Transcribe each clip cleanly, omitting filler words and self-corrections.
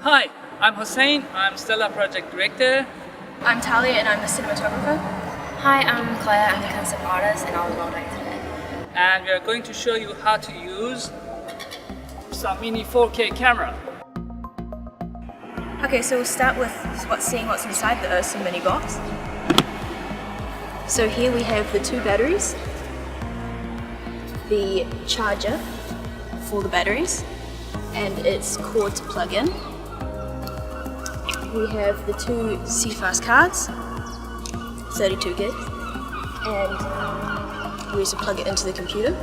Hi, I'm Hossein. I'm Stella Project Director. I'm Talia and I'm the cinematographer. Hi, I'm Claire. I'm the concept artist and I'll be modeling today. And we are going to show you how to use some mini 4K camera. Okay, so we'll start with seeing what's inside the URSA mini box. So here we have the two batteries, the charger for the batteries, and its cord to plug in. We have the two CFast cards, 32 gig, and we also plug it into the computer.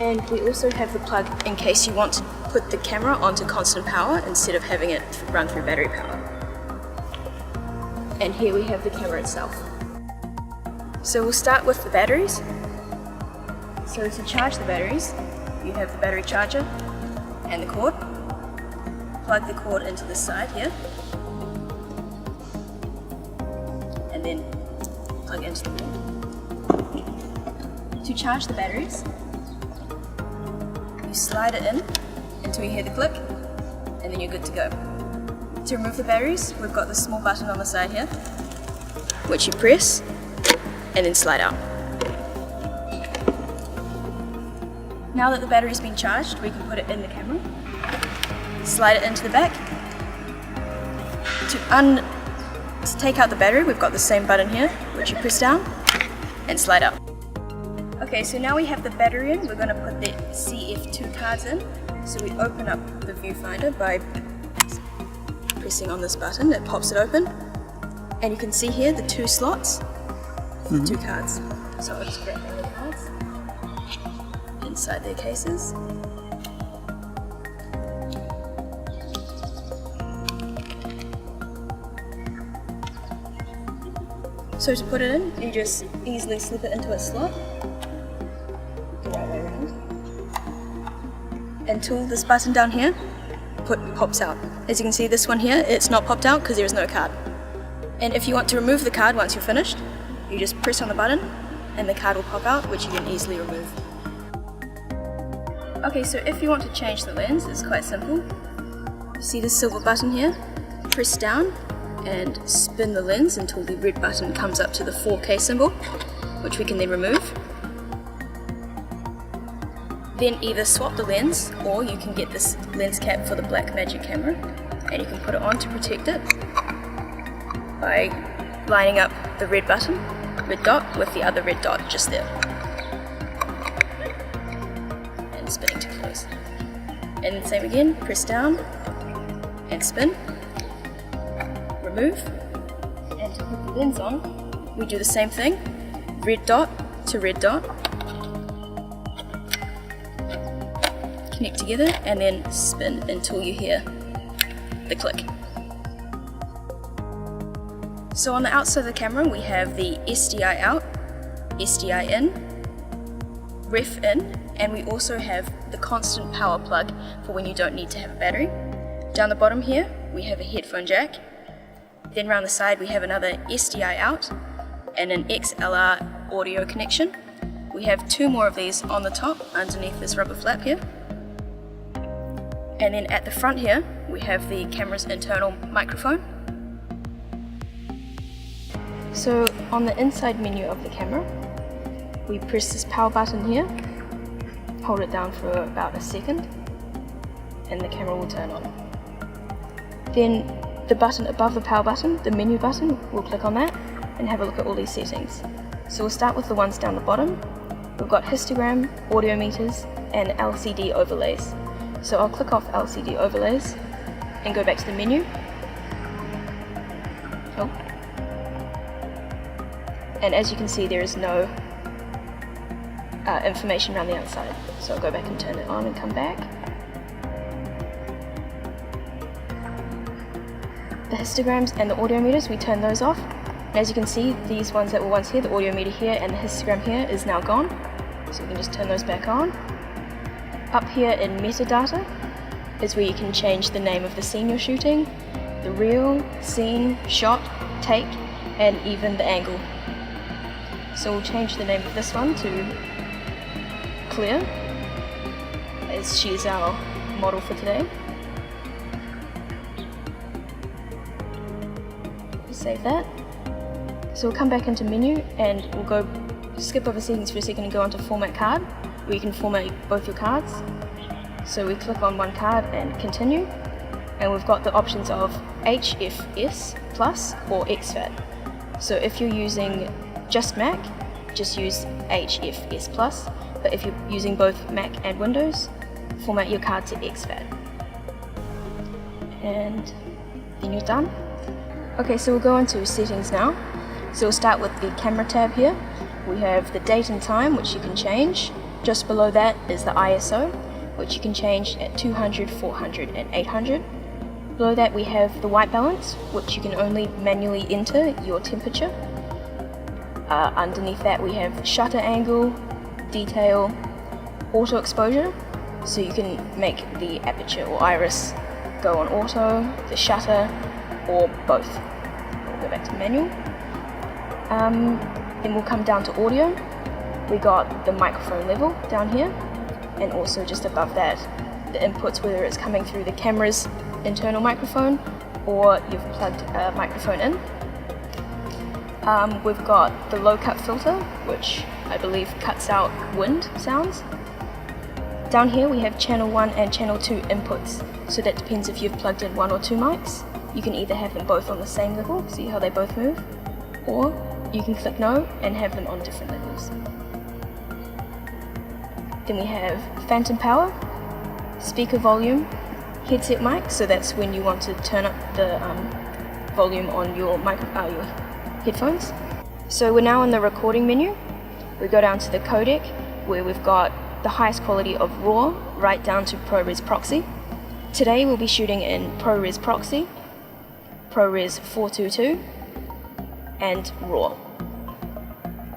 And we also have the plug in case you want to put the camera onto constant power instead of having it run through battery power. And here we have the camera itself. So we'll start with the batteries. So to charge the batteries, you have the battery charger and the cord. Plug the cord into the side here, and then plug it into the wall. To charge the batteries, you slide it in until you hear the click, and then you're good to go. To remove the batteries, we've got this small button on the side here, which you press and then slide out. Now that the battery's been charged, we can put it in the camera. Slide it into the back. To take out the battery, we've got the same button here, which you press down and slide out. Okay, so now we have the battery in, we're going to put the CF2 cards in. So we open up the viewfinder by pressing on this button, it pops it open. And you can see here the two slots for the two cards. So I'll just grab the cards inside their cases. So to put it in, you just easily slip it into a slot, the right way around, until this button down here pops out. As you can see, this one here, it's not popped out because there is no card. And if you want to remove the card once you're finished, you just press on the button and the card will pop out, which you can easily remove. Okay, so if you want to change the lens, it's quite simple. You see this silver button here? Press down and spin the lens until the red button comes up to the 4K symbol, which we can then remove. Then either swap the lens, or you can get this lens cap for the Blackmagic camera, and you can put it on to protect it by lining up the red button, red dot, with the other red dot just there. And spinning to close. And then same again, press down and spin. Remove, and to put the lens on, we do the same thing, red dot to red dot, connect together, and then spin until you hear the click. So on the outside of the camera we have the SDI out, SDI in, ref in, and we also have the constant power plug for when you don't need to have a battery. Down the bottom here we have a headphone jack. Then around the side we have another SDI out and an XLR audio connection. We have two more of these on the top underneath this rubber flap here. And then at the front here we have the camera's internal microphone. So on the inside menu of the camera, we press this power button here, hold it down for about a second, and the camera will turn on. Then the button above the power button, the menu button, we'll click on that and have a look at all these settings. So we'll start with the ones down the bottom. We've got histogram, audio meters, and LCD overlays. So I'll click off LCD overlays and go back to the menu. Oh. And as you can see, there is no information around the outside. So I'll go back and turn it on and come back. The histograms and the audio meters, we turn those off. And as you can see, these ones that were once here, the audio meter here and the histogram here, is now gone. So we can just turn those back on. Up here in metadata is where you can change the name of the scene you're shooting, the reel, scene, shot, take, and even the angle. So we'll change the name of this one to Claire, as she is our model for today. Save that. So we'll come back into menu and we'll skip over settings for a second and go onto format card, where you can format both your cards. So we click on one card and continue, and we've got the options of HFS Plus or exFAT. So if you're using just Mac, just use HFS Plus, but if you're using both Mac and Windows, format your card to exFAT. And then you're done. Okay, so we'll go into settings now. So we'll start with the camera tab here. We have the date and time, which you can change. Just below that is the ISO, which you can change at 200, 400 and 800. Below that we have the white balance, which you can only manually enter your temperature. Underneath that we have shutter angle, detail, auto exposure, so you can make the aperture or iris go on auto, the shutter, or both. We'll go back to manual. Then we'll come down to audio. We got the microphone level down here, and also just above that the inputs, whether it's coming through the camera's internal microphone or you've plugged a microphone in. We've got the low cut filter, which I believe cuts out wind sounds. Down here we have channel 1 and channel 2 inputs, so that depends if you've plugged in 1 or 2 mics. You can either have them both on the same level, see how they both move, or you can click no and have them on different levels. Then we have phantom power, speaker volume, headset mic, so that's when you want to turn up the volume on your your headphones. So we're now in the recording menu. We go down to the codec, where we've got the highest quality of RAW right down to ProRes Proxy. Today we'll be shooting in ProRes Proxy, ProRes 422 and RAW.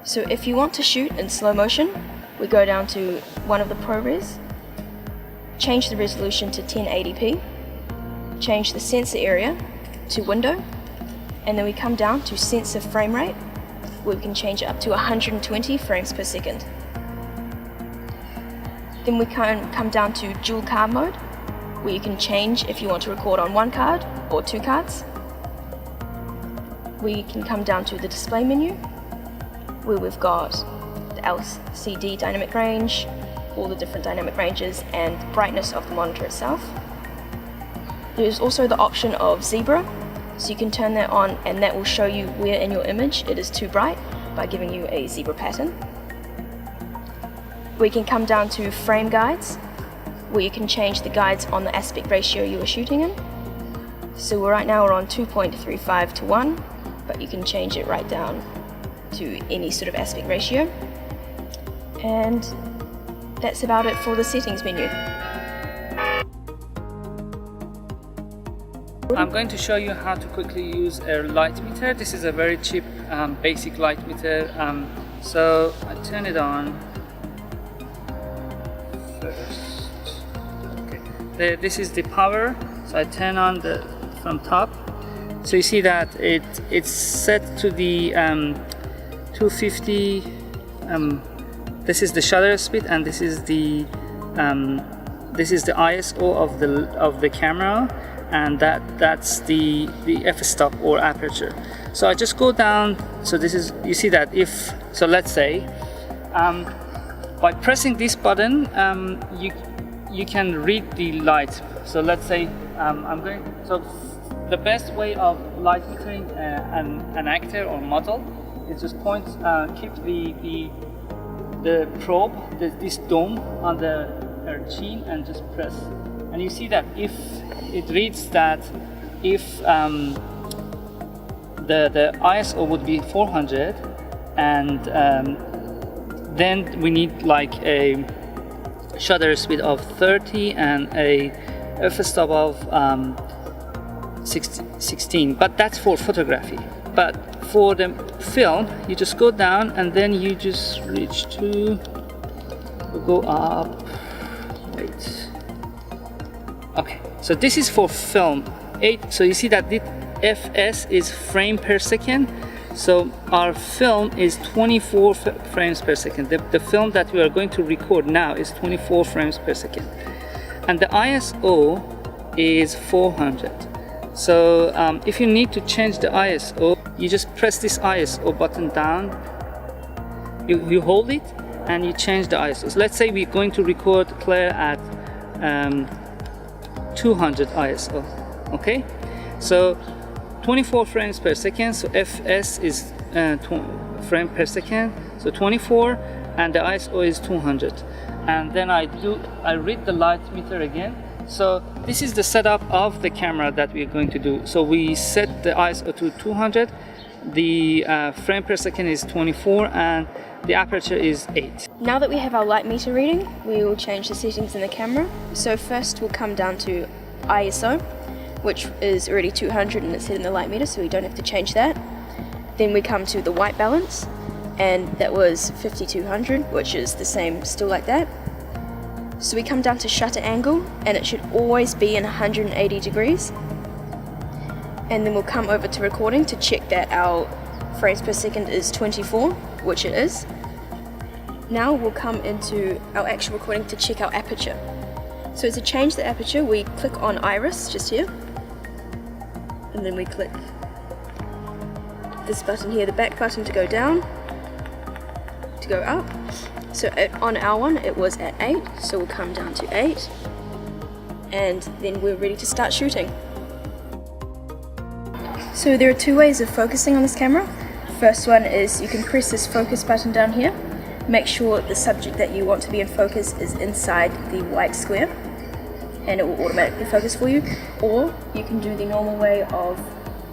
So if you want to shoot in slow motion, we go down to one of the ProRes, change the resolution to 1080p, change the sensor area to window, and then we come down to sensor frame rate, where we can change it up to 120 frames per second. Then we can come down to dual card mode, where you can change if you want to record on 1 card or 2 cards. We can come down to the display menu, where we've got the LCD dynamic range, all the different dynamic ranges, and brightness of the monitor itself. There's also the option of zebra, so you can turn that on and that will show you where in your image it is too bright by giving you a zebra pattern. We can come down to frame guides, where you can change the guides on the aspect ratio you are shooting in. So right now we're on 2.35 to 1, but you can change it right down to any sort of aspect ratio. And that's about it for the settings menu. I'm going to show you how to quickly use a light meter. This is a very cheap basic light meter. So I turn it on first. Okay. This is the power. So I turn on from top. So you see that it's set to the 250. This is the shutter speed, and this is the ISO of the camera, and that's the f-stop or aperture. So I just go down. So this is, you see that let's say by pressing this button you can read the light. So let's say the best way of light metering an actor or model is just keep the probe, this dome on her chin, and just press. And you see that if it reads that if the ISO would be 400, and then we need like a shutter speed of 30 and a f-stop of 16, but that's for photography. But for the film, you just go down and then you just reach to go up. Wait. Okay, so this is for film 8. So you see that the FS is frame per second. So our film is 24 frames per second. The film that we are going to record now is 24 frames per second. and the ISO is 400. So if you need to change the ISO, you just press this ISO button down, you hold it and you change the ISO. So let's say we're going to record Claire at 200 ISO. Okay, so 24 frames per second, so fs is frame per second, so 24, and the ISO is 200. And then I read the light meter again. So this is the setup of the camera that we're going to do. So we set the ISO to 200, the frame per second is 24, and the aperture is 8. Now that we have our light meter reading, we will change the settings in the camera. So first we'll come down to ISO, which is already 200 and it's set in the light meter, so we don't have to change that. Then we come to the white balance, and that was 5200, which is the same, still like that. So we come down to shutter angle, and it should always be in 180 degrees. And then we'll come over to recording to check that our frames per second is 24, which it is. Now we'll come into our actual recording to check our aperture. So to change the aperture, we click on iris just here, and then we click this button here, the back button, to go down, to go up. So on our one it was at 8, so we'll come down to 8, and then we're ready to start shooting. So there are two ways of focusing on this camera. First one is you can press this focus button down here, make sure the subject that you want to be in focus is inside the white square, and it will automatically focus for you. Or you can do the normal way of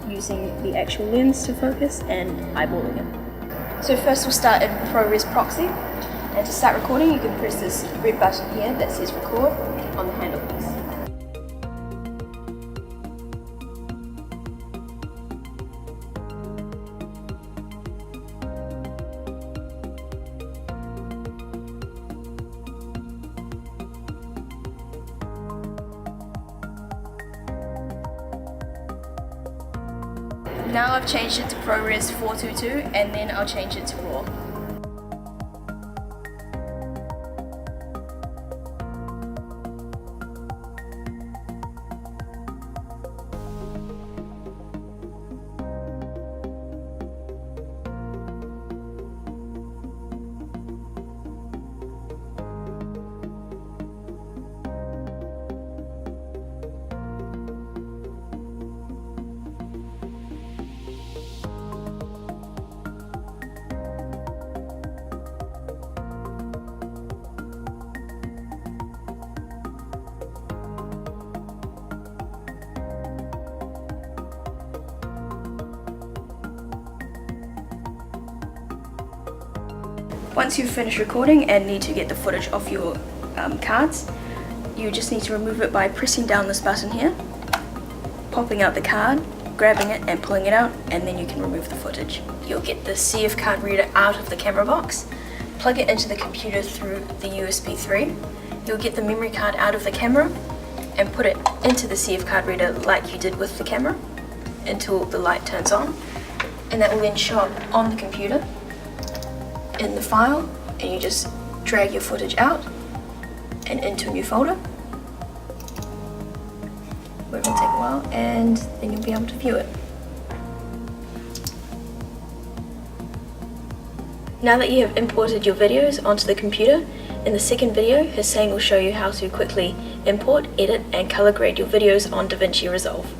using the actual lens to focus and eyeballing it. So first we'll start in ProRes Proxy, and to start recording you can press this red button here that says record on the handle piece. Now I've changed it to ProRes 422, and then I'll change it to RAW. Once you've finished recording and need to get the footage off your cards, you just need to remove it by pressing down this button here, popping out the card, grabbing it and pulling it out, and then you can remove the footage. You'll get the CF card reader out of the camera box, plug it into the computer through the USB 3. You'll get the memory card out of the camera and put it into the CF card reader like you did with the camera until the light turns on, and that will then show up on the computer in the file, and you just drag your footage out and into a new folder. It will take a while, and then you'll be able to view it. Now that you have imported your videos onto the computer, in the second video, Hussein will show you how to quickly import, edit and color grade your videos on DaVinci Resolve.